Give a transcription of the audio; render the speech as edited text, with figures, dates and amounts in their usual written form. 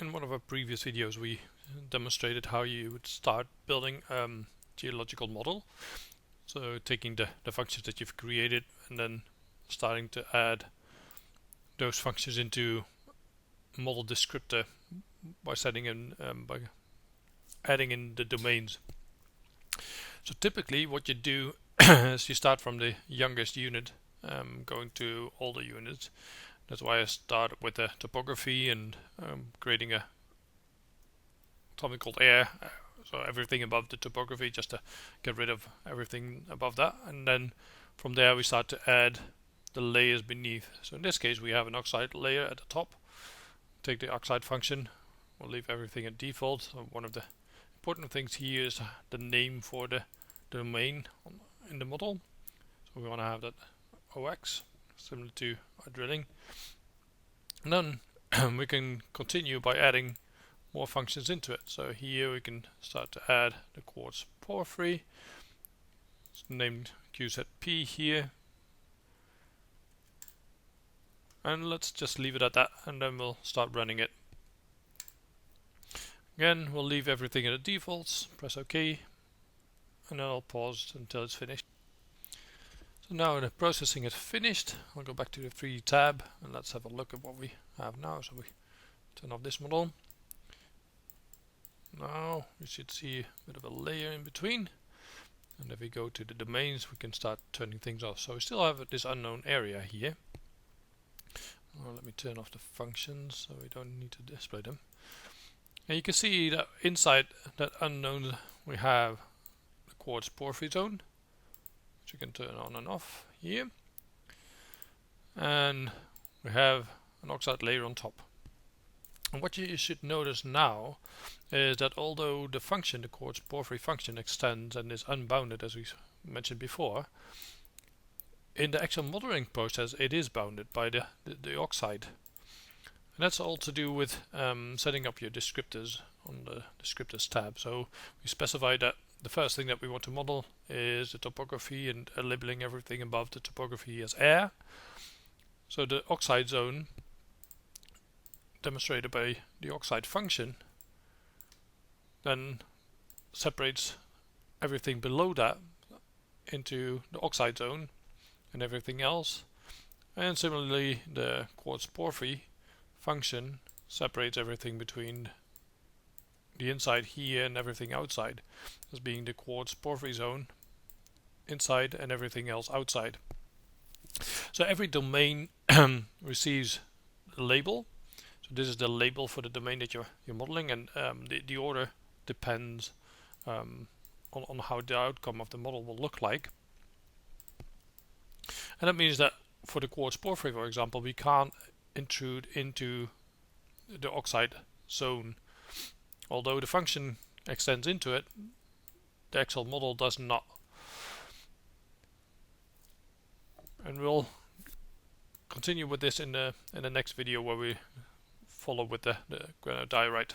In one of our previous videos we demonstrated how you would start building a geological model. So taking the functions that you've created and then starting to add those functions into model descriptor by setting in by adding in the domains. So typically what you do is you start from the youngest unit going to older units. That's why I started with the topography and creating something called air, so everything above the topography, just to get rid of everything above that, and then from there we start to add the layers beneath. So in this case we have an oxide layer at the top. Take the oxide function, we'll leave everything at default. So one of the important things here is the name for the domain in the model. So we want to have that OX, similar to our drilling. And then we can continue by adding more functions into it. So here we can start to add the quartz porphyry. It's named QZP here. And let's just leave it at that, and then we'll start running it. Again, we'll leave everything at the defaults, press OK, and then I'll pause until it's finished. So now the processing is finished. I'll go back to the 3D tab and let's have a look at what we have now. So we turn off this model. Now we should see a bit of a layer in between, and if we go to the domains we can start turning things off. So we still have this unknown area here. Let me turn off the functions so we don't need to display them. And you can see that inside that unknown we have the quartz porphyry zone, which you can turn on and off here, and we have an oxide layer on top. And what you should notice now is that although the function, the quartz porphyry function, extends and is unbounded as we mentioned before, in the actual modeling process it is bounded by the oxide. And that's all to do with setting up your descriptors on the descriptors tab. So we specify that the first thing that we want to model is the topography, and labeling everything above the topography as air. So the oxide zone, demonstrated by the oxide function, then separates everything below that into the oxide zone and everything else. And similarly the quartz porphyry function separates everything between the inside here and everything outside, as being the quartz porphyry zone inside and everything else outside. So every domain receives a label. So this is the label for the domain that you're modeling, and the order depends on how the outcome of the model will look like. And that means that for the quartz porphyry, for example, we can't intrude into the oxide zone. Although the function extends into it, the actual model does not. And we'll continue with this in the next video, where we follow with the granodiorite.